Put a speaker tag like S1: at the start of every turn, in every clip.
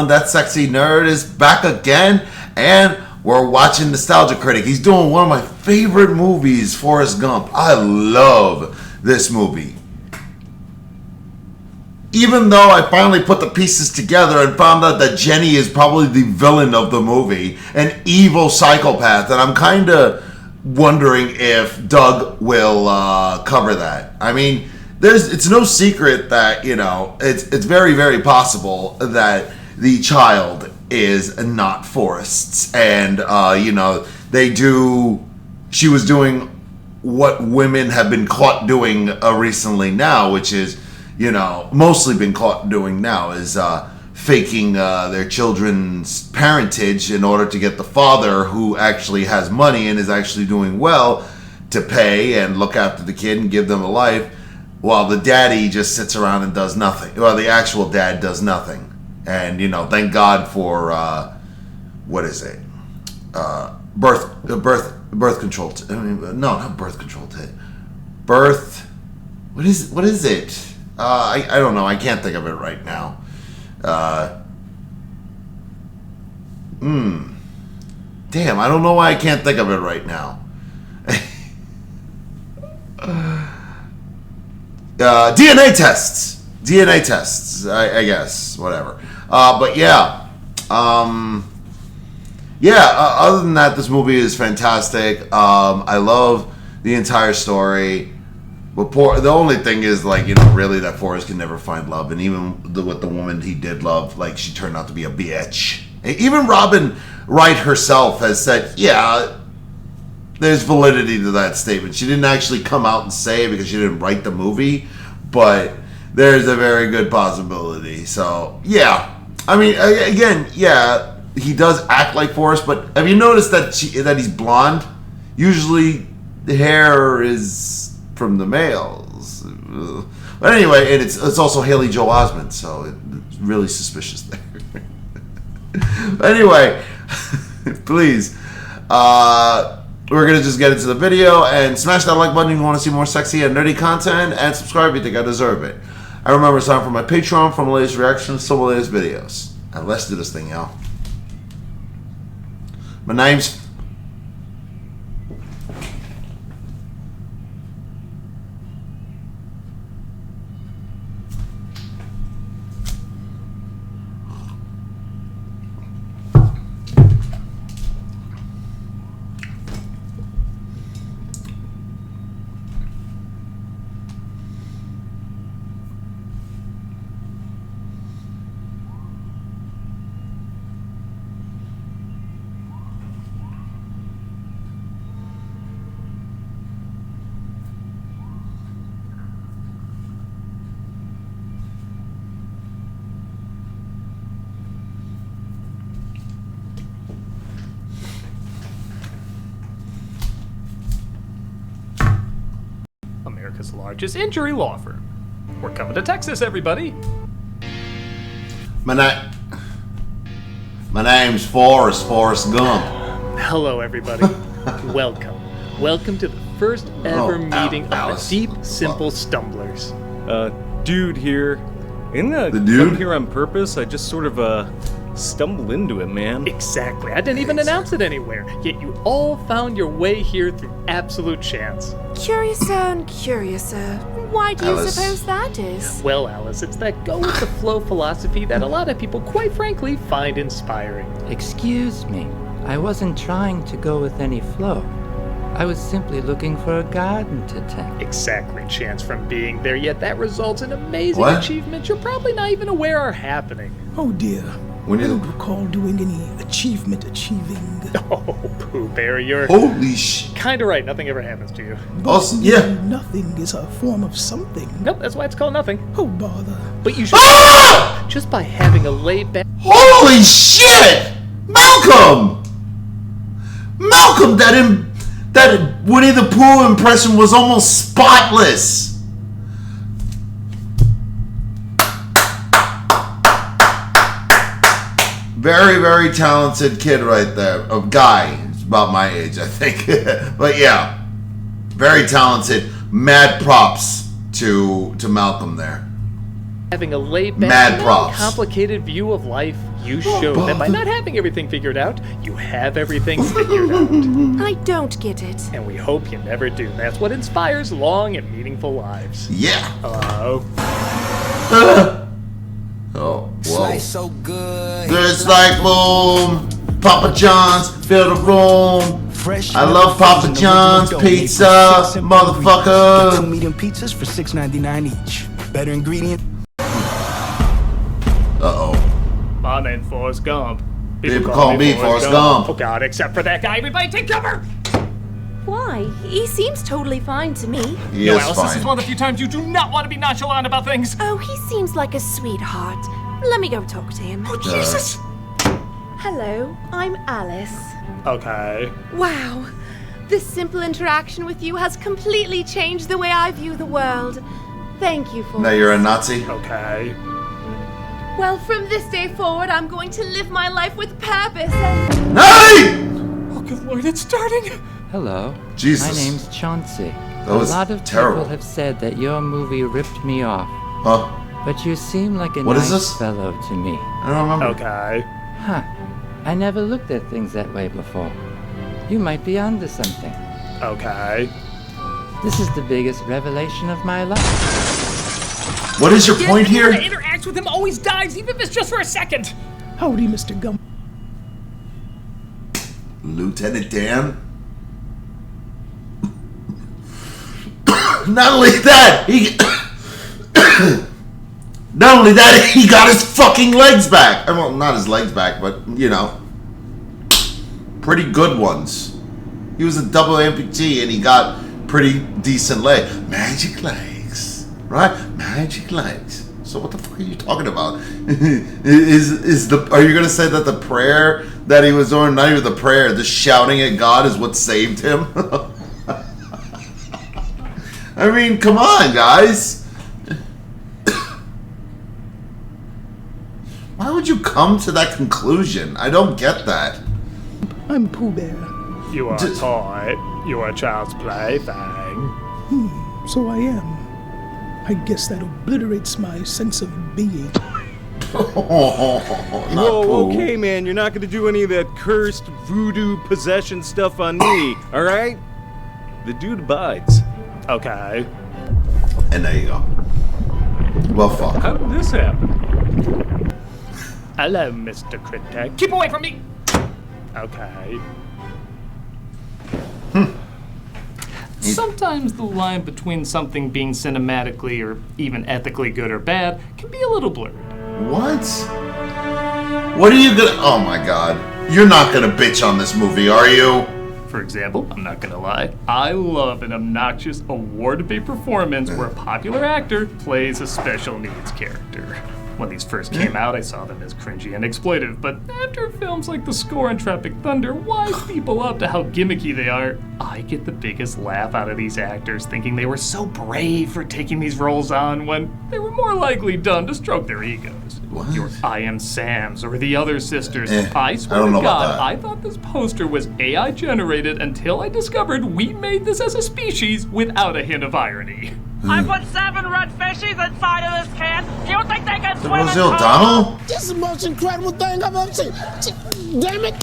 S1: That Sexy Nerd is back again, and we're watching Nostalgia Critic. He's doing one of my favorite movies, Forrest Gump. I love this movie. Even though I finally put the pieces together and found out that Jenny is probably the villain of the movie, an evil psychopath, and I'm kind of wondering if Doug will cover that. I mean, it's no secret that, it's very, very possible that the child is not Forrest's, and she was doing what women have been caught doing recently now, which is mostly been caught doing now, is faking their children's parentage in order to get the father, who actually has money and is actually doing well, to pay and look after the kid and give them a life, while the daddy just sits around and does nothing. Well, the actual dad does nothing. And, thank God for, what is it? Birth control. No, not birth control. What is it? I don't know. I can't think of it right now. Damn, I don't know why I can't think of it right now. DNA tests. I guess. Whatever. But yeah. Other than that, this movie is fantastic. I love the entire story. But the only thing is, really, that Forrest can never find love. And even with the woman he did love, she turned out to be a bitch. Even Robin Wright herself has said, yeah, there's validity to that statement. She didn't actually come out and say it because she didn't write the movie. But there's a very good possibility. So, yeah. I mean, again, yeah, he does act like Forrest, but have you noticed that he's blonde? Usually the hair is from the males. But anyway, and it's also Haley Joel Osment, so it's really suspicious there. Anyway, please, we're going to just get into the video and smash that like button if you want to see more sexy and nerdy content, and subscribe if you think I deserve it. I remember it's time for my Patreon for my latest reactions to my latest videos. And let's do this thing, y'all. My name's...
S2: America's largest injury law firm. We're coming to Texas, everybody.
S1: My name's Forrest Gump.
S2: Hello, everybody. Welcome to the first ever meeting of the Deep Simple Stumblers.
S3: Dude here. Isn't that
S1: the dude?
S3: Come here on purpose? I just sort of stumbled into it, man.
S2: Exactly. I didn't even announce it anywhere, yet you all found your way here through absolute chance.
S4: Curiouser and curiouser. Why do you suppose that is?
S2: Well, Alice, it's that go-with-the-flow philosophy that a lot of people, quite frankly, find inspiring.
S5: Excuse me, I wasn't trying to go with any flow. I was simply looking for a garden to tend.
S2: Exactly, chance from being there, yet that results in amazing achievements you're probably not even aware are happening.
S6: Oh dear. I don't recall doing any achieving.
S2: Oh, Pooh Bear, you're...
S1: Holy shit.
S2: Kinda right, nothing ever happens to you.
S1: Awesome, yeah.
S6: Nothing is a form of something.
S2: Nope, that's why it's called nothing.
S6: Oh, bother.
S2: But you should... Just by having a laid back...
S1: Holy shit! Malcolm, that Winnie the Pooh impression was almost spotless. Very, very talented kid right there. A guy. He's about my age, I think. But yeah, very talented. Mad props to Malcolm there.
S2: Having a laid-back,
S1: Mad props.
S2: complicated view of life, you show that by not having everything figured out, you have everything figured out.
S4: I don't get it.
S2: And we hope you never do. That's what inspires long and meaningful lives.
S1: Yeah.
S2: Hello.
S1: Oh, whoa.
S7: Slice so good.
S1: It's like boom. Papa John's, fill the room.
S7: Fresh.
S1: I love Papa John's pizza, motherfucker.
S7: 2 medium pizzas for $6.99 each. Better ingredient.
S1: Uh-oh.
S2: My name's Forrest Gump.
S1: People call me Forrest Gump.
S2: Oh God, except for that guy. Everybody take cover!
S4: Why? He seems totally fine to me.
S1: He
S2: No,
S1: is
S2: Alice,
S1: fine.
S2: this is one of the few times you do not want to be nonchalant about things.
S4: Oh, he seems like a sweetheart. Let me go talk to him.
S2: Oh, Jesus!
S4: Hello, I'm Alice.
S2: Okay.
S4: Wow. This simple interaction with you has completely changed the way I view the world. Thank you for
S1: Now you're a Nazi?
S2: Okay.
S4: Well, from this day forward, I'm going to live my life with purpose and...
S1: Hey!
S2: Oh, good Lord, it's starting!
S5: Hello.
S1: Jesus.
S5: My name's Chauncey.
S1: That was
S5: a lot of
S1: terrible.
S5: people have said that your movie ripped me off,
S1: Huh?
S5: but you seem like a
S1: What is
S5: nice
S1: this?
S5: fellow to me.
S1: I don't remember.
S2: Okay.
S5: Huh. I never looked at things that way before. You might be onto something.
S2: Okay.
S5: This is the biggest revelation of my life.
S1: What is your point here?
S2: Anyone that interacts with him always dies, even if it's just for a second.
S6: Howdy, Mr. Gump.
S1: Lieutenant Dan? Not only that, he got his fucking legs back. Well, not his legs back, but, you know, pretty good ones. He was a double amputee and he got pretty decent legs. Magic legs, right? Magic legs. So what the fuck are you talking about? Are you gonna say that the prayer that he was doing, not even the prayer, the shouting at God is what saved him? I mean, come on, guys. Why would you come to that conclusion? I don't get that.
S6: I'm Pooh Bear.
S2: You are a toy. You are a child's plaything.
S6: So I am. I guess that obliterates my sense of being.
S1: Not
S3: Whoa,
S1: Pooh.
S3: okay, man. You're not gonna do any of that cursed voodoo possession stuff on me, all right? The dude abides.
S2: Okay.
S1: And there you go. Well, fuck.
S2: How did this happen? Hello, Mr. Critic. Keep away from me! Okay. Sometimes the line between something being cinematically or even ethically good or bad can be a little blurred.
S1: What? What are you gonna... Oh my god. You're not gonna bitch on this movie, are you?
S2: For example, I'm not gonna lie, I love an obnoxious award-bait performance where a popular actor plays a special needs character. When these first came out, I saw them as cringy and exploitive, but after films like The Score and Tropic Thunder wise people up to how gimmicky they are, I get the biggest laugh out of these actors thinking they were so brave for taking these roles on when they were more likely done to stroke their egos.
S1: What?
S2: Your I Am Sam's or the other sisters. I swear
S1: I don't know
S2: to
S1: about
S2: God,
S1: that.
S2: I thought this poster was AI generated until I discovered we made this as a species without a hint of irony.
S8: I put 7 red fishies inside of this can. Do you think they can swim in
S1: Rosie
S8: pools?
S1: O'Donnell?
S6: This is the most incredible thing I've ever seen. Damn it.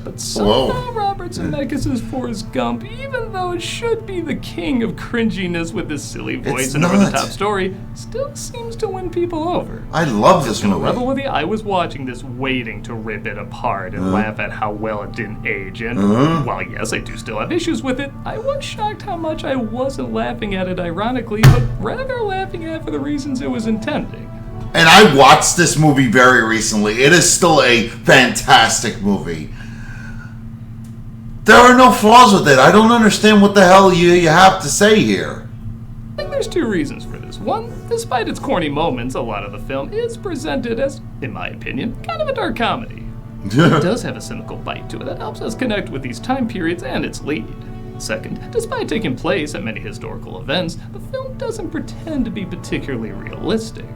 S2: But somehow Robert Zemeckis' Forrest Gump, even though it should be the king of cringiness with his silly voice
S1: It's
S2: and
S1: not.
S2: over-the-top story, still seems to win people over.
S1: I love this
S2: Gonna rebel
S1: movie.
S2: with you, I was watching this waiting to rip it apart and laugh at how well it didn't age, and while yes, I do still have issues with it, I was shocked how much I wasn't laughing at it ironically, but rather laughing at it for the reasons it was intending.
S1: And I watched this movie very recently. It is still a fantastic movie. There are no flaws with it. I don't understand what the hell you have to say here.
S2: I think there's 2 reasons for this. One, despite its corny moments, a lot of the film is presented as, in my opinion, kind of a dark comedy. It does have a cynical bite to it that helps us connect with these time periods and its lead. Second, despite taking place at many historical events, the film doesn't pretend to be particularly realistic.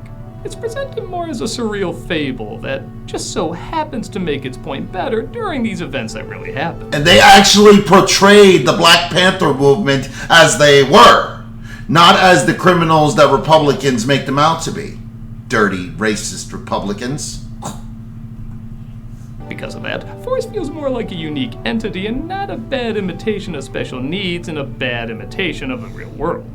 S2: It's presented more as a surreal fable that just so happens to make its point better during these events that really happened.
S1: And they actually portrayed the Black Panther movement as they were. Not as the criminals that Republicans make them out to be. Dirty, racist Republicans.
S2: Because of that, Forrest feels more like a unique entity and not a bad imitation of special needs and a bad imitation of the real world.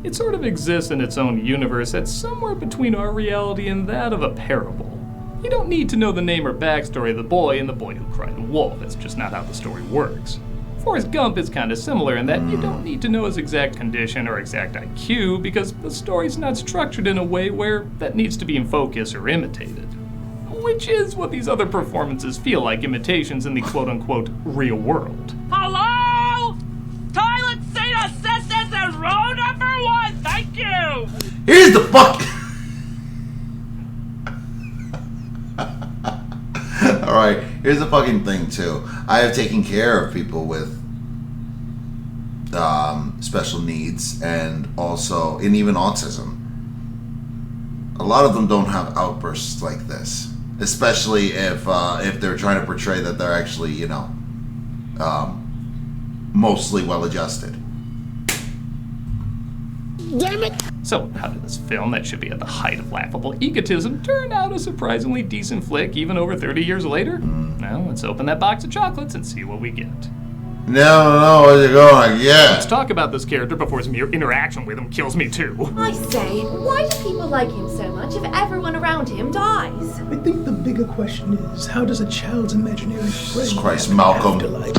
S2: It sort of exists in its own universe that's somewhere between our reality and that of a parable. You don't need to know the name or backstory of the boy and the boy who cried wolf. That's just not how the story works. Forrest Gump is kind of similar in that you don't need to know his exact condition or exact IQ because the story's not structured in a way where that needs to be in focus or imitated. Which is what these other performances feel like imitations in the quote-unquote real world.
S8: Hello? Toilet seat assistance in row number 1, thank you!
S1: Here's the fuck. Alright, here's the fucking thing too. I have taken care of people with special needs and even autism. A lot of them don't have outbursts like this. Especially if they're trying to portray that they're actually, mostly well-adjusted.
S6: Damn it!
S2: So, how did this film that should be at the height of laughable egotism turn out a surprisingly decent flick even over 30 years later? Well, let's open that box of chocolates and see what we get.
S1: No, where's it going? Yeah.
S2: Let's talk about this character before his mere interaction with him kills me too.
S4: I say, why do people like him so much if everyone around him dies?
S6: I think the bigger question is, how does a child's imaginary friend
S1: Christ,
S6: have an
S1: Malcolm.
S6: afterlife?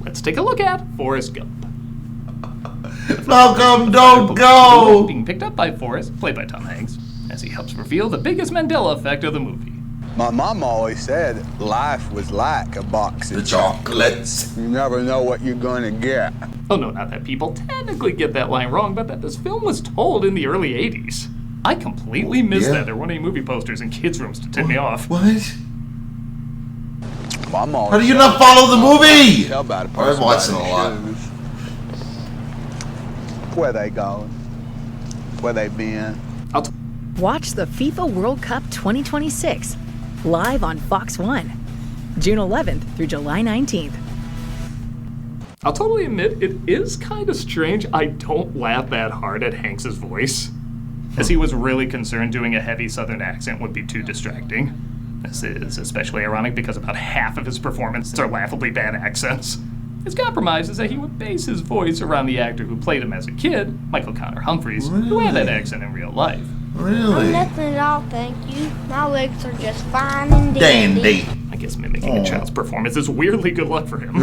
S2: Let's take a look at Forrest Gump.
S1: Malcolm, don't go!
S2: Being picked up by Forrest, played by Tom Hanks, as he helps reveal the biggest Mandela effect of the movie.
S9: My mom always said life was like a box of
S1: The chocolates.
S9: You never know what you're gonna get.
S2: Oh no, not that people technically get that line wrong, but that this film was told in the early 80s. I completely missed that. There weren't any movie posters in kids' rooms to tip me off.
S1: What?
S9: Mom always
S1: How do you
S9: said,
S1: not follow the movie?
S9: Tell about a
S1: I've
S9: person
S1: watched it
S9: by
S1: a
S9: their
S1: lot.
S9: shoes. Where they going? Where they been?
S10: Watch the FIFA World Cup 2026 live on Fox 1, June 11th through July 19th.
S2: I'll totally admit, it is kind of strange I don't laugh that hard at Hanks' voice, as he was really concerned doing a heavy southern accent would be too distracting. This is especially ironic because about half of his performances are laughably bad accents. His compromise is that he would base his voice around the actor who played him as a kid, Michael Connor Humphreys, who had that accent in real life.
S1: Really?
S11: Nothing at all, thank you. My legs are just fine and dandy.
S2: I guess mimicking a child's performance is weirdly good luck for him.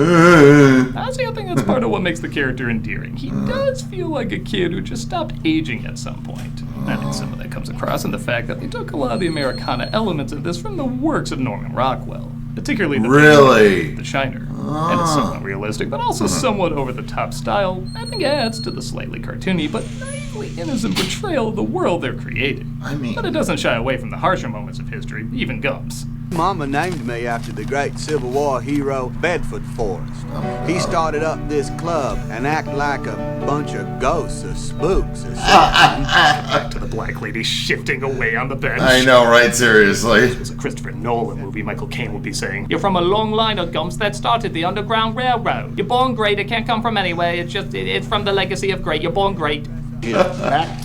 S2: Honestly, I think that's part of what makes the character endearing. He does feel like a kid who just stopped aging at some point. I think some of that comes across in the fact that they took a lot of the Americana elements of this from the works of Norman Rockwell, particularly The Shiner. And it's somewhat realistic, but also somewhat over-the-top style, I think adds to the slightly cartoony but naively innocent portrayal of the world they're creating. But it doesn't shy away from the harsher moments of history, even Gump's.
S9: Mama named me after the great Civil War hero Bedford Forrest. He started up this club and acted like a bunch of ghosts or spooks or something.
S2: Back to the black lady shifting away on the bench.
S1: I know, right? Seriously.
S2: If it was a Christopher Nolan movie, Michael Caine would be saying, "You're from a long line of Gumps that started the Underground Railroad. You're born great, it can't come from anywhere, it's from the legacy of great, you're born great."
S12: That's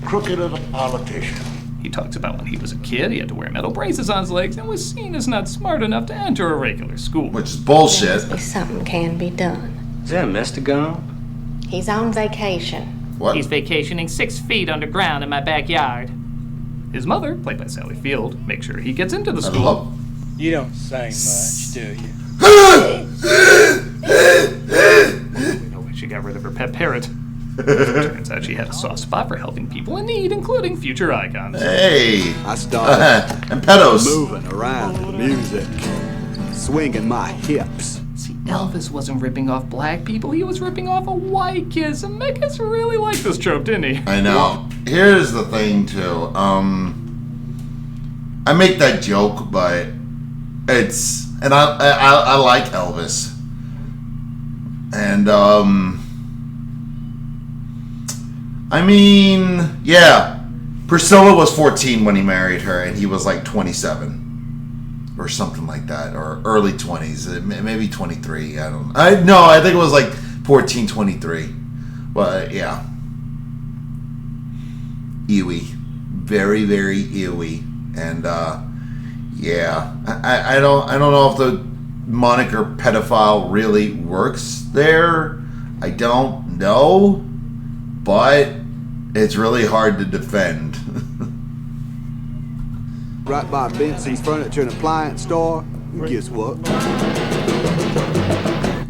S12: crooked as a politician.
S2: He talks about when he was a kid, he had to wear metal braces on his legs and was seen as not smart enough to enter a regular school.
S1: Which is bullshit.
S11: Something can be done.
S13: Is that Mr. Gump?
S11: He's on vacation.
S1: What?
S2: He's vacationing 6 feet underground in my backyard. His mother, played by Sally Field, makes sure he gets into the school.
S14: You don't say much, do you?
S2: We know why she got rid of her pet parrot. Turns out she had a soft spot for helping people in need, including future icons.
S1: Hey!
S9: I started
S1: and pedos.
S9: moving around to the music, swinging my hips.
S2: See, Elvis wasn't ripping off black people, he was ripping off a white kids, and Megas really liked this trope, didn't he?
S1: I know. Here's the thing, too. I make that joke, but it's... And I like Elvis. And, I mean, yeah. Priscilla was 14 when he married her, and he was like 27. Or something like that. Or early 20s. Maybe 23. I don't know. I think it was like 14, 23. But yeah, ewy, very very ewy, and yeah, I don't know if the moniker pedophile really works there. I don't know, but it's really hard to defend.
S9: Right by Benson's Furniture and Appliance store. And guess what?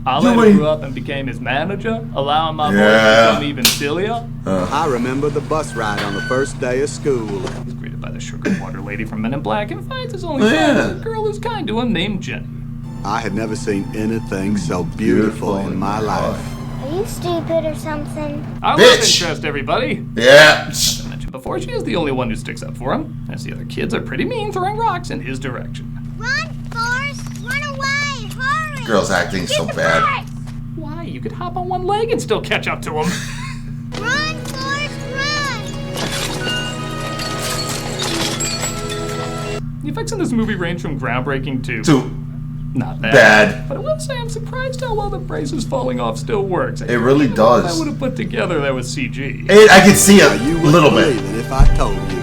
S2: I let him grew up and became his manager, allowing my boy to become even sillier.
S9: I remember the bus ride on the first day of school.
S2: He's greeted by the sugar water lady from Men in Black and finds his only friend, a girl who's kind to him named Jenny.
S9: I had never seen anything so beautiful in my life.
S11: Are you stupid or something?
S2: Our love interest, everybody.
S1: Yeah.
S2: As I mentioned before, she is the only one who sticks up for him, as the other kids are pretty mean, throwing rocks in his direction.
S11: Run, Forrest! Run away! Hurry!
S1: Girl's acting so bad.
S2: Why? You could hop on one leg and still catch up to him.
S11: Run, Forrest, run!
S2: The effects in this movie range from groundbreaking to not
S1: bad.
S2: But I will say I'm surprised how well the braces falling off still works.
S1: It really does.
S2: I would have put together that was CG.
S1: I could see a little bit.
S9: If I told you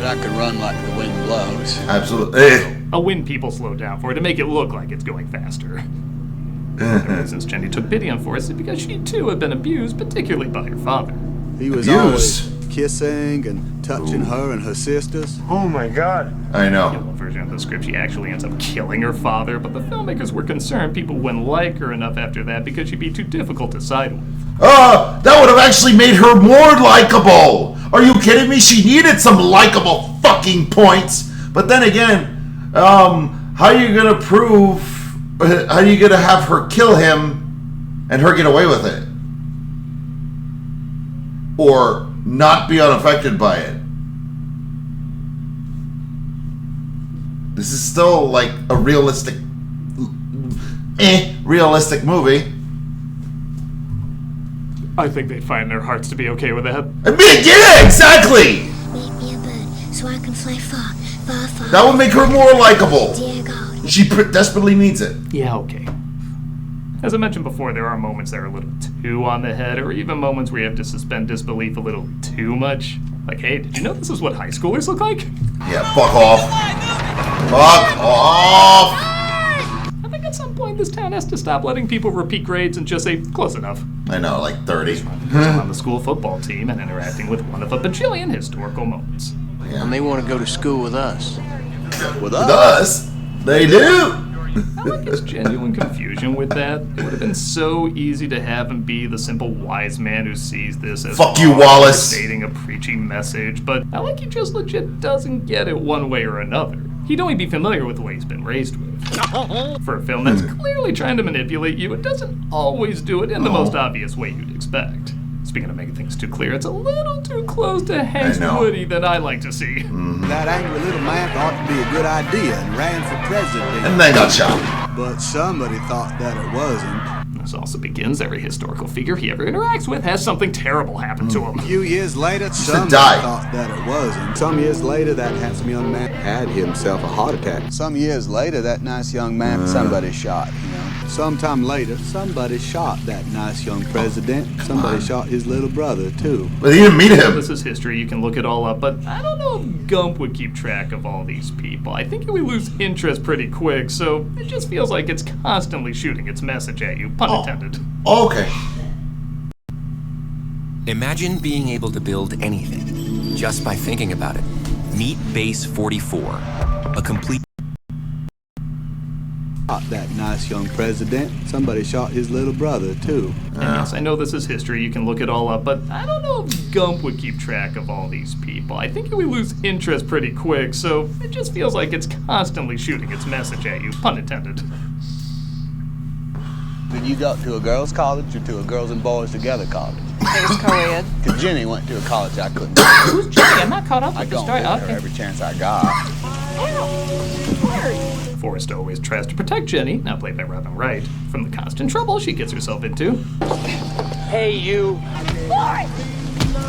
S13: that I could run like the wind blows.
S1: Absolutely.
S2: A wind people slowed down for it to make it look like it's going faster. The reasons Jenny took pity on Forrest is because she too had been abused, particularly by her father.
S9: he was always kissing and touching her and her sisters.
S12: Oh my God.
S1: I know.
S2: In one version of the script, she actually ends up killing her father, but the filmmakers were concerned people wouldn't like her enough after that because she'd be too difficult to side with.
S1: That would have actually made her more likable. Are you kidding me? She needed some likable fucking points. But then again, how are you gonna prove? How are you gonna have her kill him and her get away with it, or not be unaffected by it? This is still like a realistic movie.
S2: I think they'd find in their hearts to be okay with that.
S1: I mean, yeah, exactly.
S11: Make me a bird so I can fly far, far, far.
S1: That would make her more likable.
S11: Dear God.
S1: She desperately needs it.
S2: Yeah, okay. As I mentioned before, there are moments that are a little too on the head, or even moments where you have to suspend disbelief a little too much. Like, hey, did you know this is what high schoolers look like?
S1: Yeah, fuck off. Fuck off!
S2: I think at some point this town has to stop letting people repeat grades and just say, close enough.
S1: I know, like 30.
S2: I'm on the school football team and interacting with one of a bajillion historical moments.
S13: Yeah. And they want to go to school with us.
S1: With us? They do!
S2: I like his genuine confusion with that. It would have been so easy to have him be the simple wise man who sees this as
S1: fuck you, Wallace,
S2: stating a preachy message, but I like he just legit doesn't get it one way or another. He'd only be familiar with the way he's been raised with. For a film that's clearly trying to manipulate you, it doesn't always do it in the most obvious way you'd expect. Speaking of making things too clear, it's a little too close to Hank's Woody than I like to see.
S9: That angry little man thought it'd be a good idea and ran for president.
S1: And then got shot.
S9: But somebody thought that it wasn't.
S2: This also begins every historical figure he ever interacts with has something terrible happen to him.
S9: A few years later, somebody thought that it wasn't. Some years later, that handsome young man had himself a heart attack. Some years later, that nice young man, somebody shot, you know. Sometime later, somebody shot that nice young president. Somebody shot his little brother, too.
S1: But he didn't meet him.
S2: This is history, you can look it all up, but I don't know if Gump would keep track of all these people. I think it would lose interest pretty quick, so it just feels like it's constantly shooting its message at you, pun intended.
S1: Okay.
S15: Imagine being able to build anything just by thinking about it. Meet Base 44, a complete...
S9: That nice young president. Somebody shot his little brother, too.
S2: And yes, I know this is history, you can look it all up, but I don't know if Gump would keep track of all these people. I think it would lose interest pretty quick, so it just feels like it's constantly shooting its message at you, pun intended.
S9: Did you go to a girls' college or to a girls and boys together college?
S16: It was co-ed.
S9: Because Jenny went to a college I couldn't.
S16: Who's Jenny? I'm not caught up with the story.
S9: I go every chance I got.
S2: Forrest always tries to protect Jenny, now played by Robin Wright, from the constant trouble she gets herself into.
S16: Hey, you.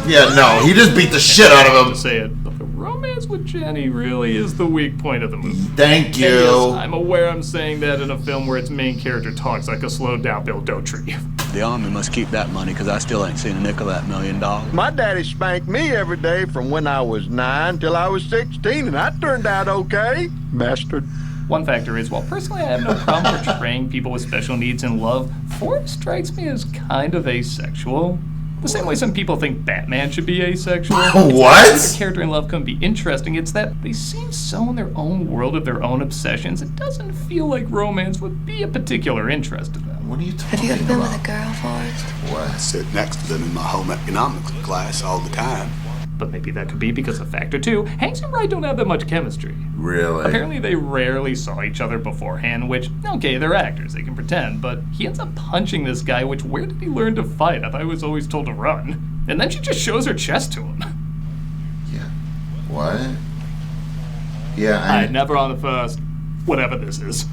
S1: Yeah, no, he just beat the shit out of him.
S2: To say it, but the romance with Jenny really is the weak point of the movie.
S1: Thank you.
S2: And yes, I'm aware I'm saying that in a film where its main character talks like a slowed down Bill Dotrieve.
S9: The Army must keep that money, because I still ain't seen a nickel of that $1 million.
S12: My daddy spanked me every day from when I was 9 till I was 16, and I turned out okay. Bastard.
S2: One factor is, while personally I have no problem portraying people with special needs in love, Forrest strikes me as kind of asexual. The same way some people think Batman should be asexual.
S1: What?
S2: It's not that a character in love can be interesting, it's that they seem so in their own world of their own obsessions, it doesn't feel like romance would be a particular interest to them.
S1: What are you talking about?
S11: Have you ever been with a girl, Forrest?
S9: Well, I sit next to them in my home economics class all the time.
S2: But maybe that could be because of factor 2. Hanks and Wright don't have that much chemistry.
S1: Really?
S2: Apparently they rarely saw each other beforehand, which, okay, they're actors, they can pretend, but he ends up punching this guy, which, where did he learn to fight? I thought he was always told to run. And then she just shows her chest to him.
S1: Yeah. What? Yeah,
S2: Alright, never on the first, whatever this is.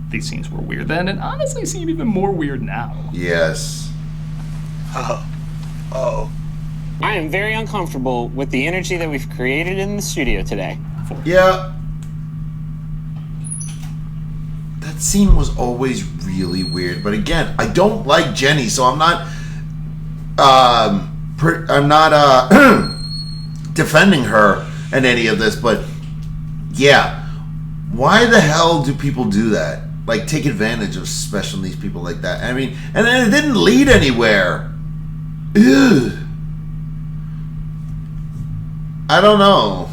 S2: These scenes were weird then, and honestly seem even more weird now.
S1: Yes.
S16: I am very uncomfortable with the energy that we've created in the studio today.
S1: Yeah. That scene was always really weird, but again, I don't like Jenny, so I'm not defending her in any of this, but yeah, why the hell do people do that? Like, take advantage of special needs people like that. I mean, and then it didn't lead anywhere. Ugh. I don't know.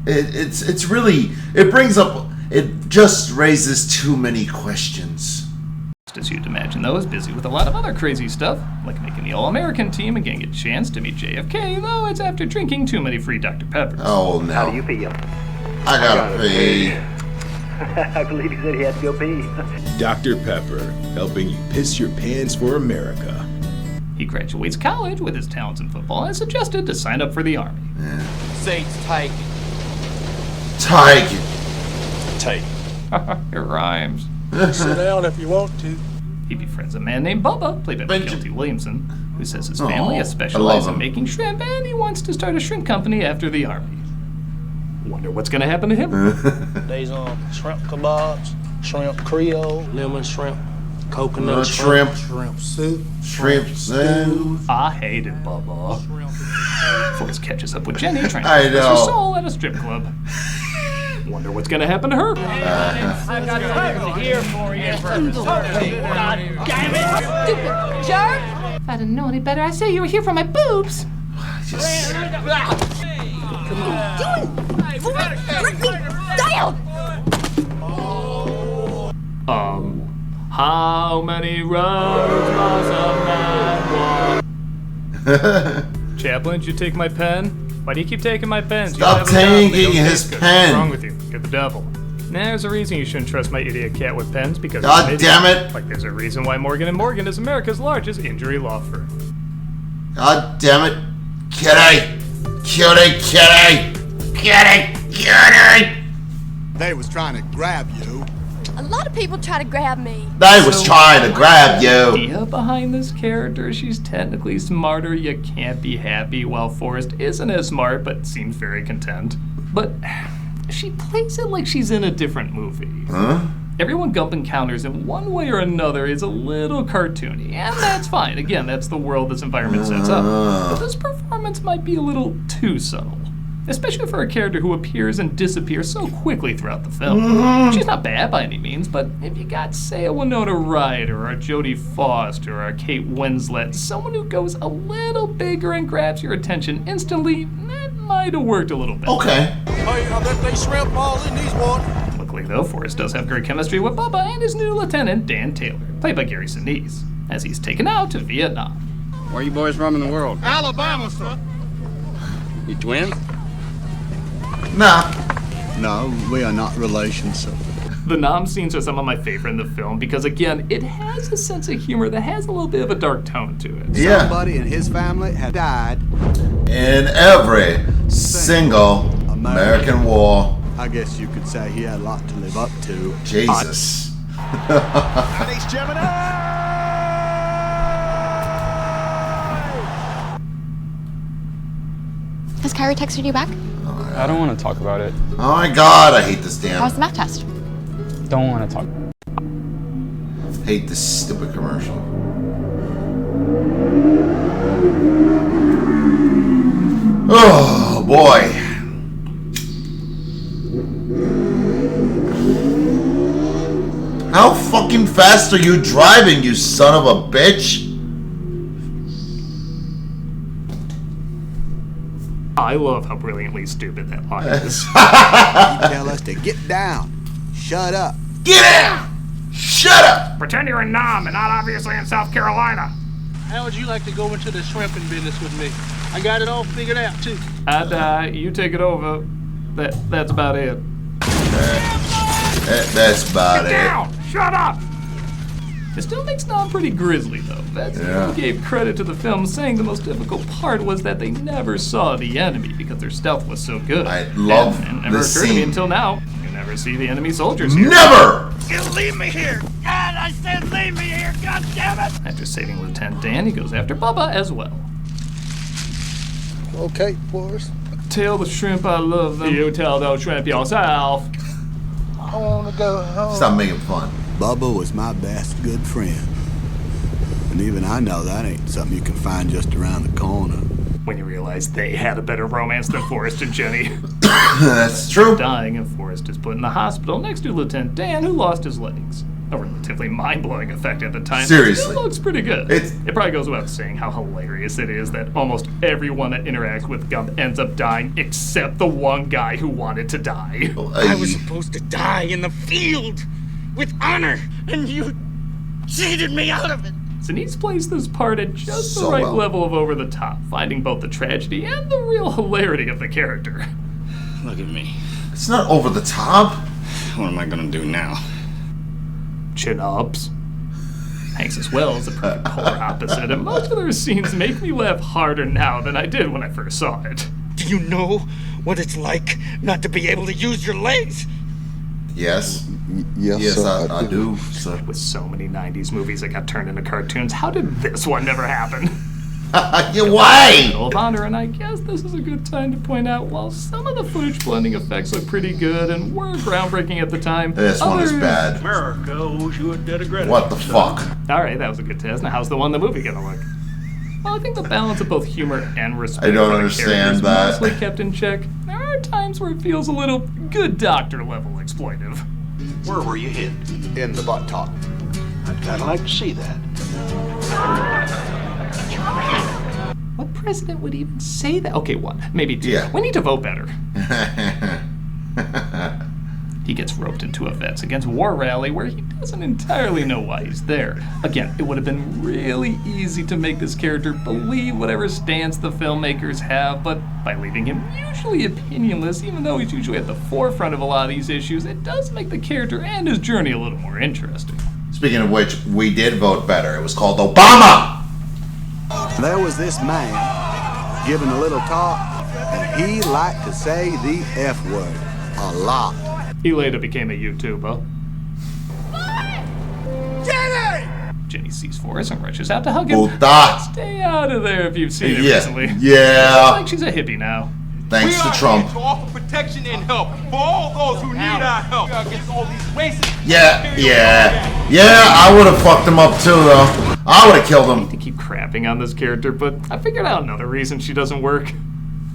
S1: It's really, it brings up, it just raises too many questions.
S2: As you'd imagine, though, is busy with a lot of other crazy stuff, like making the All-American team and getting a chance to meet JFK, though it's after drinking too many free Dr. Peppers.
S1: Oh, no.
S17: How do you feel?
S1: I gotta pee.
S17: I believe he said he had to go pee.
S18: Dr. Pepper, helping you piss your pants for America.
S2: He graduates college with his talents in football and is suggested to sign up for the Army.
S1: Yeah.
S13: Saints take it.
S1: Take it.
S13: Take
S2: It rhymes.
S14: Sit down if you want to.
S2: He befriends a man named Bubba, played by Guilty Williamson, who says his family has specialized in making shrimp and he wants to start a shrimp company after the Army. Wonder what's gonna happen to him.
S14: Days on shrimp kebabs, shrimp creole, lemon shrimp, coconut
S1: shrimp,
S14: shrimp soup,
S1: shrimp soup.
S2: I hated Bubba. Forrest catches up with Jenny trying to
S1: I
S2: impress
S1: know.
S2: her soul at a strip club. Wonder what's gonna happen to her.
S8: I've got something here for you. God damn it!
S4: Stupid jerk! If I didn't know any better, I'd say you were here for my boobs.
S1: Just...
S4: What are you doing? Forrest, let me down!
S2: How many roads must a man walk? Chaplain, did you take my pen? Why do you keep taking my pens?
S1: Stop taking his pen.
S2: What's wrong with you? Get the devil. Nah, there's a reason you shouldn't trust my idiot cat with pens because
S1: God damn it!
S2: Like there's a reason why Morgan & Morgan is America's largest injury law firm.
S1: God damn it! Kitty! Kitty! Kitty! Kitty! Kitty!
S9: They was trying to grab you.
S4: A lot of people try to grab me.
S1: They was trying to grab
S2: The
S1: you.
S2: idea behind this character, she's technically smarter, you can't be happy, while Forrest isn't as smart but seems very content. But she plays it like she's in a different movie.
S1: Huh?
S2: Everyone Gump encounters in one way or another is a little cartoony, and that's fine. Again, that's the world this environment sets up. But this performance might be a little too subtle. Especially for a character who appears and disappears so quickly throughout the film. She's not bad by any means, but if you got, say, a Winona Ryder, or a Jodie Foster, or a Kate Winslet, someone who goes a little bigger and grabs your attention instantly, that might have worked a little bit.
S1: Okay.
S14: Hey, I bet they shrimp all in these waters.
S2: Luckily, though, Forrest does have great chemistry with Bubba and his new lieutenant, Dan Taylor, played by Gary Sinise, as he's taken out to Vietnam.
S13: Where you boys from in the world?
S12: Alabama, sir.
S13: You twins?
S1: Nah.
S9: No, we are not relations, sir.
S2: The Nam scenes are some of my favorite in the film because, again, it has a sense of humor that has a little bit of a dark tone to it.
S1: Yeah.
S9: Somebody in his family had died
S1: In every single American war.
S9: I guess you could say he had a lot to live up to.
S1: Jesus.
S12: Thanks, Gemini.
S11: Has Kyrie texted you back?
S19: I don't want to talk about it.
S1: Oh my God, I hate this damn.
S11: How's the math test?
S19: Don't want to talk.
S1: Hate this stupid commercial. Oh boy. How fucking fast are you driving, you son of a bitch?
S2: I love how brilliantly stupid that line is.
S9: You tell us to get down. Shut up.
S1: Get down! Shut up!
S2: Pretend you're in Nam and not obviously in South Carolina.
S14: How would you like to go into the shrimping business with me? I got it all figured out, too.
S2: You take it over. That's about it.
S1: That's about
S2: Get
S1: it.
S2: down! Shut up! It still makes Nam pretty grisly, though. That's who gave credit to the film, saying the most difficult part was that they never saw the enemy because their stealth was so good.
S1: I love
S2: and never
S1: this
S2: occurred to me
S1: scene.
S2: until now. You never see the enemy soldiers here.
S1: Never!
S8: You leave me here! God, I said leave me here! God damn it!
S2: After saving Lieutenant Dan, he goes after Bubba as well.
S14: Okay, Forrest.
S2: Tell the shrimp I love them. You tell those shrimp yourself.
S14: I want to go home.
S1: Stop making fun.
S9: Bubba was my best good friend. And even I know that ain't something you can find just around the corner.
S2: When you realize they had a better romance than Forrest and Jenny.
S1: That's true.
S2: Dying, and Forrest is put in the hospital next to Lieutenant Dan, who lost his legs. A relatively mind-blowing effect at the time.
S1: Seriously.
S2: It still looks pretty good. It probably goes without saying how hilarious it is that almost everyone that interacts with Gump ends up dying except the one guy who wanted to die.
S8: I was supposed to die in the field with honor, and you cheated me out of it.
S2: Sinise plays this part at just the
S1: So
S2: right
S1: well.
S2: level of over the top, finding both the tragedy and the real hilarity of the character.
S13: Look at me.
S1: It's not over the top.
S13: What am I gonna do now?
S2: Chin-ups. Hanks as well is the perfect polar opposite, and most of their scenes make me laugh harder now than I did when I first saw it.
S8: Do you know what it's like not to be able to use your legs?
S1: Yes.
S9: Yes, sir,
S1: I do. Sir.
S2: With so many 90s movies that got turned into cartoons, how did this one never happen?
S1: Why?
S2: Medal of Honor, and I guess this is a good time to point out, while some of the footage blending effects look pretty good and were groundbreaking at the time,
S1: This one is bad.
S14: America owes you a debt of gratitude.
S1: What the fuck?
S2: Alright, that was a good test. Now how's the one in the movie gonna look? Well, I think the balance of both humor and respect
S1: I don't
S2: for the
S1: understand
S2: characters is
S1: that.
S2: mostly kept in check. There are times where it feels a little good doctor level exploitive.
S20: Where were you hit?
S9: In the butt top.
S20: I'd kinda like to see that.
S2: What president would even say that? Okay, one, maybe two.
S1: Yeah.
S2: We need to vote better. He gets roped into a vets against war rally where he doesn't entirely know why he's there. Again, it would have been really easy to make this character believe whatever stance the filmmakers have, but by leaving him usually opinionless, even though he's usually at the forefront of a lot of these issues, it does make the character and his journey a little more interesting.
S1: Speaking of which, we did vote better. It was called Obama.
S9: There was this man giving a little talk, and he liked to say the F word a lot.
S2: He later became a YouTuber.
S8: Jenny!
S2: Jenny sees Forrest and rushes out to hug him.
S1: Puta.
S2: Stay out of there if you've seen it
S1: Yeah.
S2: recently.
S1: Yeah.
S2: Looks like she's a hippie now.
S1: Thanks to Trump.
S21: To offer protection and help for all those who need our help against all these racist.
S1: Yeah. I would have fucked him up too, though. I would have killed
S2: I
S1: him.
S2: hate to keep crapping on this character, but I figured out another reason she doesn't work.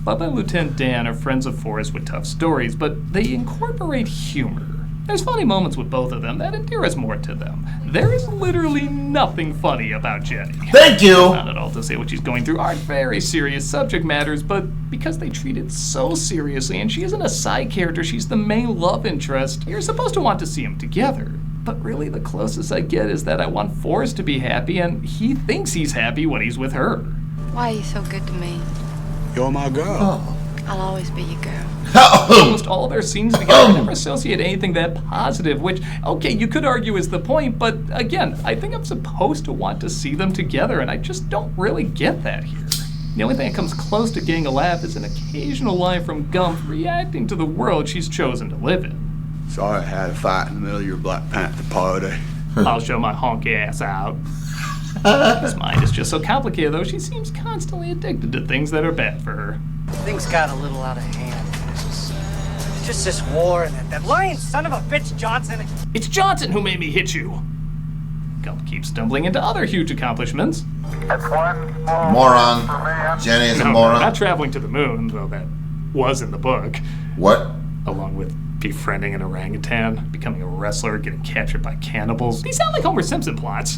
S2: Bubba and Lieutenant Dan are friends of Forrest with tough stories, but they incorporate humor. There's funny moments with both of them that endear us more to them. There is literally nothing funny about Jenny.
S1: Thank you.
S2: Not at all to say what she's going through are very serious subject matters, but because they treat it so seriously and she isn't a side character, she's the main love interest, you're supposed to want to see them together. But really the closest I get is that I want Forrest to be happy and he thinks he's happy when he's with her.
S11: Why are you so good to me?
S9: You're my girl.
S11: I'll always be your girl.
S2: Almost all their scenes together never associate anything that positive, which, okay, you could argue is the point, but again, I think I'm supposed to want to see them together, and I just don't really get that here. The only thing that comes close to getting a laugh is an occasional line from Gump reacting to the world she's chosen to live in.
S9: Sorry I had a fight in the middle of your Black Panther party.
S2: I'll show my honky ass out. His mind is just so complicated, though. She seems constantly addicted to things that are bad for her.
S22: Things got a little out of hand. It's just this war and that lying son of a bitch Johnson.
S2: It's Johnson who made me hit you. Gump keeps stumbling into other huge accomplishments.
S1: Moron. Jenny is a moron.
S2: Not traveling to the moon, though that was in the book.
S1: What?
S2: Along with befriending an orangutan, becoming a wrestler, getting captured by cannibals. These sound like Homer Simpson plots.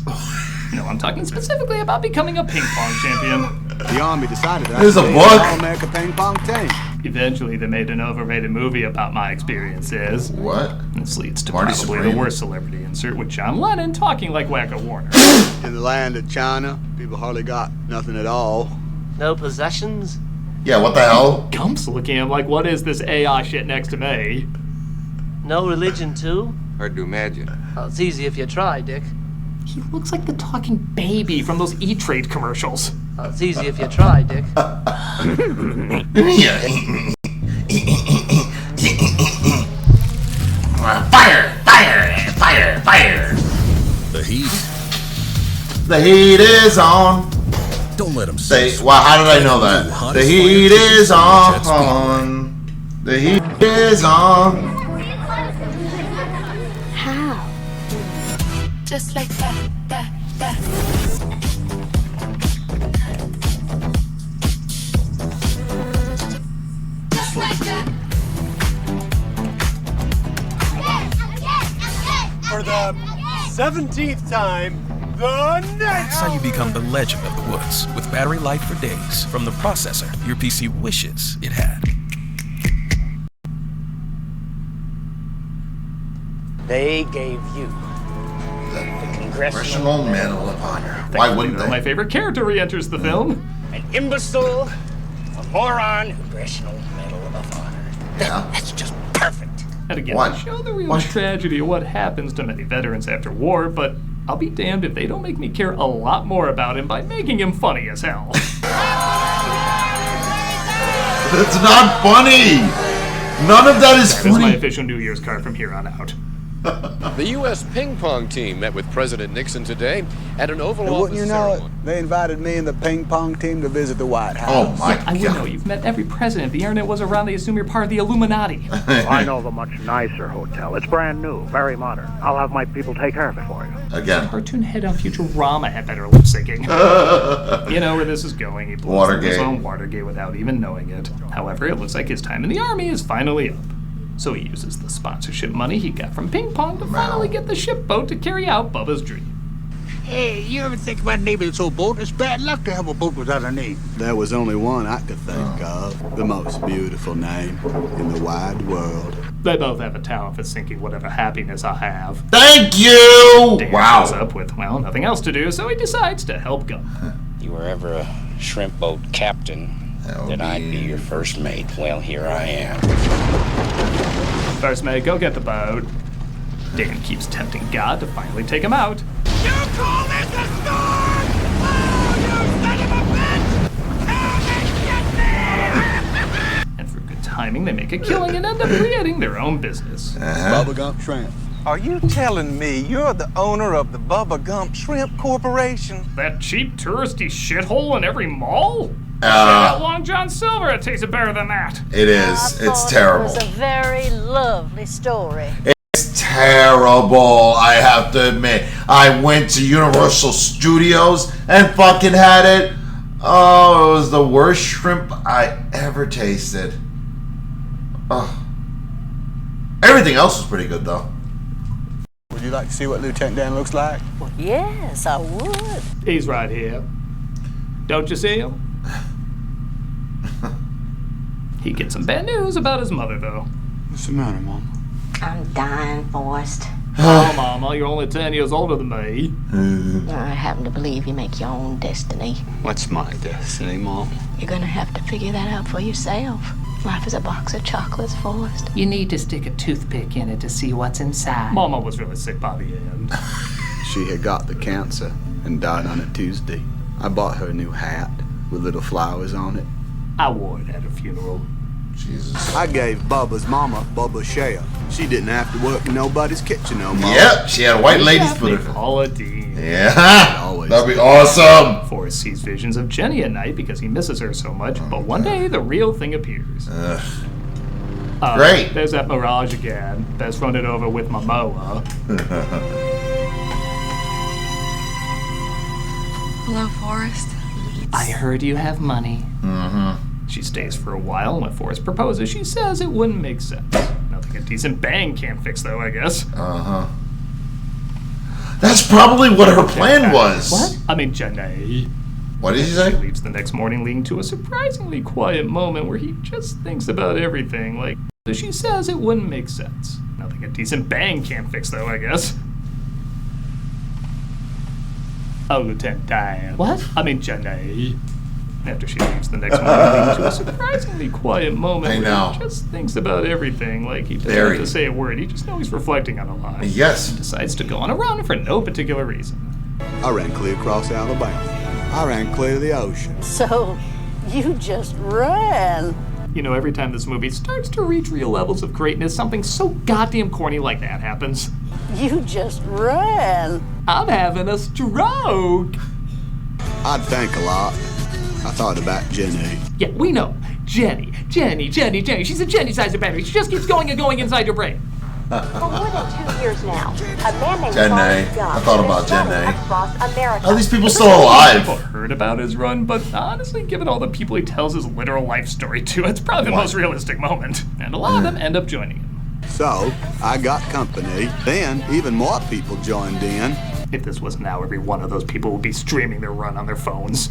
S2: No, I'm talking specifically about becoming a ping pong champion.
S9: The Army decided that.
S1: There's a book.
S9: All-America ping pong team.
S2: Eventually, they made an overrated movie about my experiences.
S1: What?
S2: This leads to
S1: Marty
S2: probably
S1: Supreme?
S2: the worst celebrity insert with John Lennon talking like Wacko Warner.
S9: In the land of China, people hardly got nothing at all.
S22: No possessions?
S1: Yeah, what the hell?
S2: Gump's looking at him like, what is this AI shit next to me?
S22: No religion, too?
S5: Hard to imagine.
S22: Well, it's easy if you try, Dick.
S2: He looks like the talking baby from those E-Trade commercials.
S22: Well, it's easy if you try, Dick.
S1: Fire! Fire! Fire! Fire!
S7: The heat.
S1: The heat is on.
S7: Don't let him say.
S1: Well, how did I know that? The heat is on. The heat is on.
S11: How? Just like that, that. Just like that.
S23: For the 17th time, the next.
S7: That's how you become the legend of the woods, with battery life for days from the processor your PC wishes it had.
S23: They gave you the
S1: Congressional Medal of Honor. Why wouldn't they?
S2: My favorite character re-enters the film.
S8: An imbecile, a moron, Congressional Medal of Honor.
S1: Yeah.
S8: That's just perfect.
S2: And again,
S1: What?
S2: they show the real tragedy of what happens to many veterans after war, but I'll be damned if they don't make me care a lot more about him by making him funny as hell.
S1: That's not funny. None of that is
S2: That's my
S1: funny.
S2: official New Year's card from here on out.
S5: The U.S. ping pong team met with President Nixon today at an Oval
S9: And
S5: Office
S9: wouldn't you know it,
S5: ceremony.
S9: they invited me and the ping pong team to visit the White House.
S1: Oh my
S2: I would know.
S1: god.
S2: You've met every president. The internet was around. They assume you're part of the Illuminati.
S17: I know of a much nicer hotel. It's brand new, very modern. I'll have my people take care of it for you.
S1: Again.
S2: Cartoon head on Futurama had better lip syncing. You know where this is going. He blows up his own Watergate without even knowing it. However, it looks like his time in the army is finally up. So he uses the sponsorship money he got from ping pong to finally get the ship boat to carry out Bubba's dream.
S20: Hey, you ever think about naming this old boat? It's bad luck to have a boat without a name.
S9: There was only one I could think of. The most beautiful name in the wide world.
S2: They both have a talent for sinking whatever happiness I have.
S1: Thank you!
S2: Dan
S1: Wow.
S2: shows up with, well, nothing else to do, so he decides to help Gump.
S13: You were ever a shrimp boat captain, then I'd be your first mate. Well, here I am.
S2: First mate, go get the boat. Dan keeps tempting God to finally take him out.
S8: You call this a storm? Oh, you son of a bitch! Come and get me!
S2: And for good timing, they make a killing and end up creating their own business.
S9: Bubba Gump Shrimp.
S21: Are you telling me you're the owner of the Bubba Gump Shrimp Corporation?
S2: That cheap touristy shithole in every mall? That Long John Silver, it tasted better than that.
S1: It is. It's terrible.
S24: It was a very lovely story.
S1: It's terrible, I have to admit. I went to Universal Studios and fucking had it. Oh, it was the worst shrimp I ever tasted. Oh. Everything else was pretty good, though.
S9: Would you like to see what Lieutenant Dan looks like?
S24: Well, yes, I would.
S2: He's right here. Don't you see him? He gets some bad news about his mother, though.
S9: What's the matter, Mom?
S24: I'm dying, Forrest.
S2: Oh, Mama, you're only 10 years older than me.
S24: I happen to believe you make your own destiny.
S9: What's my destiny, Mom?
S24: You're gonna have to figure that out for yourself. Life is a box of chocolates, Forrest.
S22: You need to stick a toothpick in it to see what's inside.
S2: Mama was really sick by the end.
S9: She had got the cancer and died on a Tuesday. I bought her a new hat with little flowers on it.
S2: I wore it at her funeral.
S1: Jesus.
S9: I gave Bubba's mama Bubba's share. She didn't have to work in nobody's kitchen no more.
S1: Yep, she had a white lady's
S2: They
S1: foot.
S2: call it Dean.
S1: Yeah, that'd be awesome.
S2: Forrest sees visions of Jenny at night because he misses her so much, but one day the real thing appears.
S1: Great.
S2: There's that mirage again. Best run it over with Momoa.
S24: Hello, Forrest.
S2: I heard you have money.
S1: Mm-hmm.
S2: She stays for a while, and when Forrest proposes, she says it wouldn't make sense. Nothing a decent bang can't fix, though, I guess.
S1: Uh-huh. That's probably what her plan was.
S2: What? I mean, Jenny.
S1: What did you say?
S2: She leaves the next morning, leading to a surprisingly quiet moment where he just thinks about everything. Like, she says it wouldn't make sense. Nothing a decent bang can't fix, though, I guess. Oh, Lieutenant Diane. What? I mean, Jenny. After she leaves the next morning, leading to a surprisingly quiet moment where he just thinks about everything. Like, he doesn't have to say a word. He just knows he's reflecting on a lot.
S1: Yes.
S2: He decides to go on a run for no particular reason.
S9: I ran clear across Alabama. I ran clear to the ocean.
S3: So, you just ran.
S2: You know, every time this movie starts to reach real levels of greatness, something so goddamn corny like that happens.
S3: You just ran.
S2: I'm having a stroke.
S9: I'd think a lot. I thought about Jenny.
S2: Yeah, we know. Jenny. She's a Jenny-sized battery. She just keeps going and going inside your brain.
S6: For more than 2 years now, a man named
S1: Jenny.
S6: Forrest Gump
S1: I thought about
S6: has been
S1: Jenny.
S6: across America.
S1: Are these people still alive?
S2: People heard about his run, but honestly, given all the people he tells his literal life story to, it's probably the most realistic moment. And a lot of them end up joining him.
S9: So, I got company. Then, even more people joined in.
S2: If this was now, every one of those people would be streaming their run on their phones.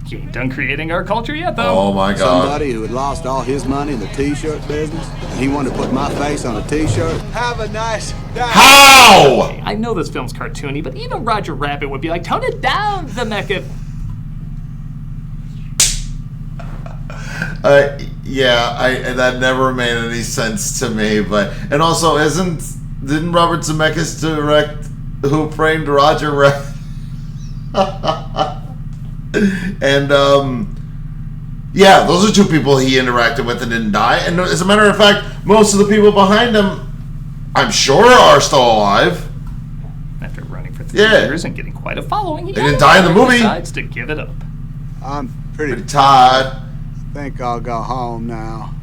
S2: He ain't done creating our culture yet, though.
S1: Oh my God.
S9: Somebody who had lost all his money in the t-shirt business, and he wanted to put my face on a t-shirt. Have a nice day.
S1: How?
S2: I know this film's cartoony, but even Roger Rabbit would be like, tone it down, Zemeckis.
S1: That never made any sense to me. And also, didn't Robert Zemeckis direct Who Framed Roger Rabbit? And those are two people he interacted with and didn't die. And as a matter of fact, most of the people behind him, I'm sure, are still alive.
S2: After running for 3 years and getting quite a following, he
S1: didn't die in the movie.
S2: Decides to give it up.
S9: I'm pretty
S1: tired.
S9: Think I'll go home now.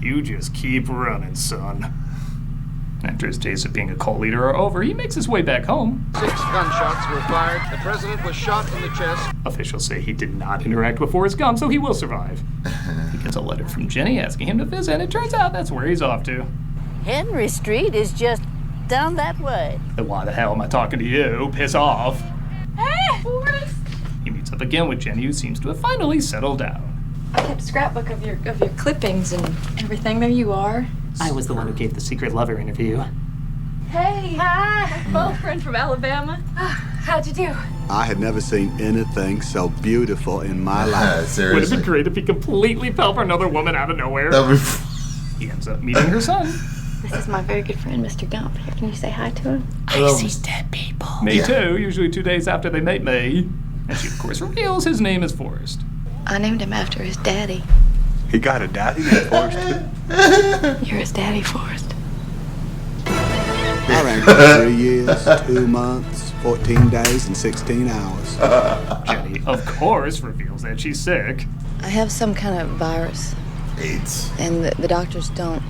S2: You just keep running, son. After his days of being a cult leader are over, he makes his way back home.
S5: 6 gunshots were fired. The president was shot in the chest.
S2: Officials say he did not interact with Forrest Gump, so he will survive. He gets a letter from Jenny asking him to visit, and it turns out that's where he's off to.
S3: Henry Street is just down that way.
S2: Then why the hell am I talking to you? Piss off.
S4: Hey, Forrest!
S2: He meets up again with Jenny, who seems to have finally settled down.
S24: I kept a scrapbook of your clippings and everything. There you are.
S2: I was the one who gave the secret lover interview.
S24: Hey. Hi. Girlfriend from Alabama. How'd you do?
S9: I had never seen anything so beautiful in my life.
S1: Seriously.
S2: Would have been great if he completely fell for another woman out of nowhere. He ends up meeting her son.
S24: This is my very good friend, Mr. Gump. Here, can you say hi to him?
S2: I see dead people. Me too, usually 2 days after they meet me. And she, of course, reveals his name is Forrest.
S24: I named him after his daddy.
S9: He got a daddy named Forrest too?
S24: You're his daddy, Forrest.
S9: I ran for 3 years, 2 months, 14 days, and 16 hours.
S2: Jenny, of course, reveals that she's sick.
S24: I have some kind of virus.
S1: AIDS.
S24: And the doctors don't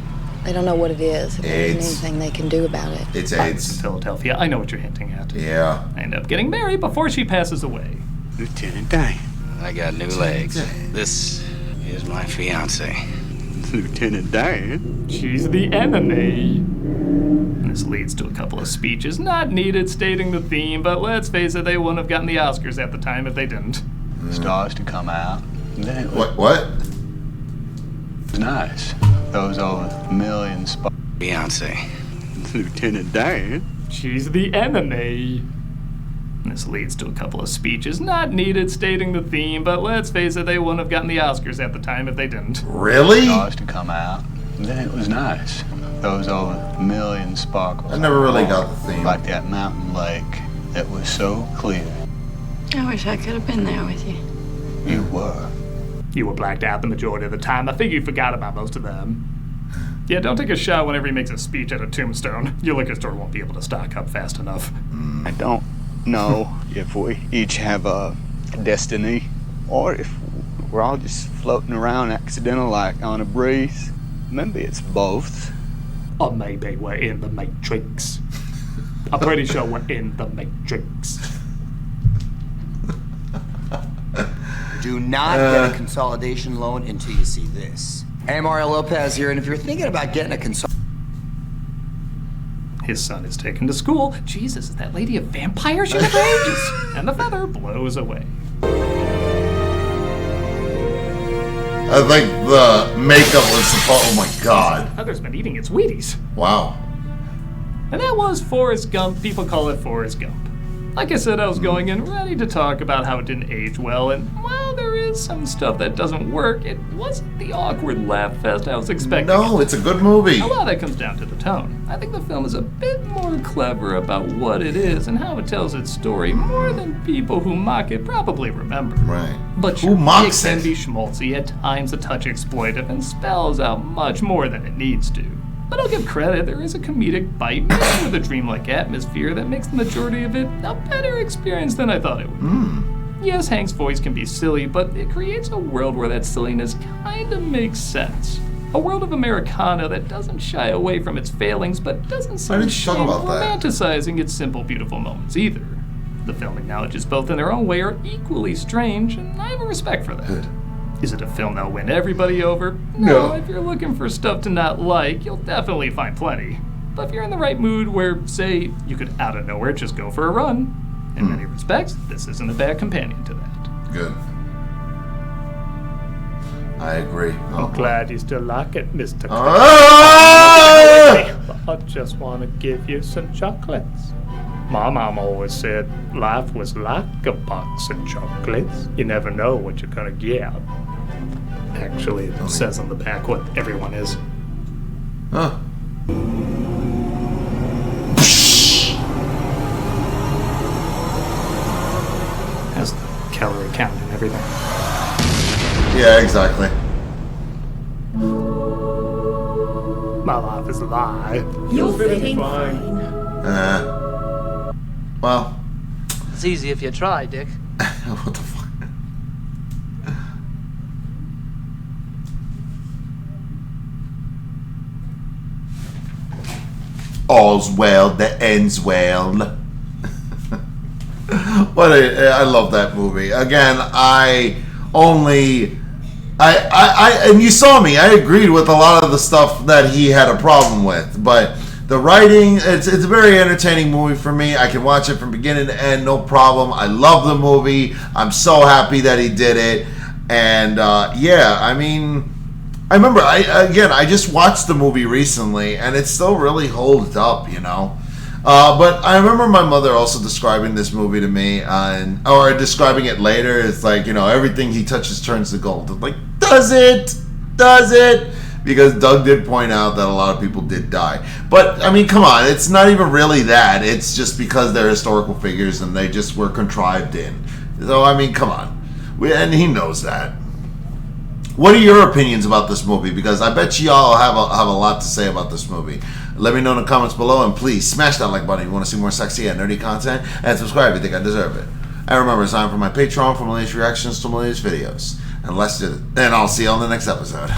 S24: know what it is. There isn't anything they can do about it.
S1: It's
S2: I was
S1: AIDS.
S2: in Philadelphia. I know what you're hinting at.
S1: Yeah.
S2: I end up getting married before she passes away.
S9: Lieutenant Dan.
S13: I got new legs. This is my fiance.
S9: Lieutenant Dan?
S2: She's the enemy. This leads to a couple of speeches not needed stating the theme, but let's face it, they wouldn't have gotten the Oscars at the time if they didn't.
S9: Stars to come out. Then it was
S1: What?
S9: nice. Those over millions.
S13: Fiance.
S9: Lieutenant Dan?
S2: She's the enemy. This leads to a couple of speeches not needed stating the theme, but let's face it, they wouldn't have gotten the Oscars at the time if they didn't.
S1: Really?
S9: Stars to come out. Then it was nice. Those over millions sparkles.
S1: I never really got the theme.
S9: Like that mountain lake that was so clear.
S24: I wish I could have been there with you.
S9: You were.
S2: You were blacked out the majority of the time. I figure you forgot about most of them. Yeah, don't take a shot whenever he makes a speech at a tombstone. Your liquor store won't be able to stock up fast enough.
S9: I don't know if we each have a destiny or if we're all just floating around accidental like on a breeze. Maybe it's both.
S2: Or maybe we're in the Matrix. I'm pretty sure we're in the Matrix.
S10: Do not get a consolidation loan until you see this. Hey, Mario Lopez here, and if you're thinking about getting a
S2: His son is taken to school. Jesus, is that lady a vampire? She never ages. And the feather blows away.
S1: I think the makeup was supposed. Oh my god.
S2: The feather's been eating its Wheaties.
S1: Wow.
S2: And that was Forrest Gump. People call it Forrest Gump. Like I said, I was going in ready to talk about how it didn't age well, and while there is some stuff that doesn't work, it wasn't the awkward laugh fest I was expecting.
S1: No, it's a good movie.
S2: A lot of that comes down to the tone. I think the film is a bit more clever about what it is and how it tells its story more than people who mock it probably remember.
S1: Right.
S2: But
S1: who mocks
S2: it can be schmaltzy, at times a touch exploitive, and spells out much more than it needs to. But I'll give credit, there is a comedic bite mixed with a dreamlike atmosphere that makes the majority of it a better experience than I thought it would be. Yes, Hank's voice can be silly, but it creates a world where that silliness kinda makes sense. A world of Americana that doesn't shy away from its failings, but doesn't seem shame romanticizing its simple, beautiful moments either. The film acknowledges both in their own way are equally strange, and I have a respect for that. Is it a film that'll win everybody over? No. If you're looking for stuff to not like, you'll definitely find plenty. But if you're in the right mood where, say, you could out of nowhere just go for a run, in many respects, this isn't a bad companion to that.
S1: Good. I agree.
S2: I'm glad you still like it, Mr. I just want to give you some chocolates. My mom always said life was like a box of chocolates. You never know what you're gonna get. Actually, it says on the back what everyone is.
S1: Huh.
S2: Has the calorie count and everything.
S1: Yeah, exactly.
S2: My life is a lie.
S4: You're fitting fine.
S1: Well.
S22: It's easy if you try, Dick.
S1: What the fuck? All's well that ends well. I love that movie. Again, and you saw me. I agreed with a lot of the stuff that he had a problem with, but the writing, it's a very entertaining movie for me. I can watch it from beginning to end, no problem. I love the movie. I'm so happy that he did it. And yeah, I mean, I remember, I just watched the movie recently, and it still really holds up, you know. But I remember my mother also describing this movie to me, or describing it later. It's like, you know, everything he touches turns to gold. I'm like, does it? Does it? Because Doug did point out that a lot of people did die. But, I mean, come on. It's not even really that. It's just because they're historical figures and they just were contrived in. So, I mean, come on. And he knows that. What are your opinions about this movie? Because I bet y'all have a lot to say about this movie. Let me know in the comments below. And please, smash that like button if you want to see more sexy and nerdy content. And subscribe if you think I deserve it. And remember, it's time for my Patreon for my latest reactions to my latest videos. And let's do it. And I'll see you on the next episode.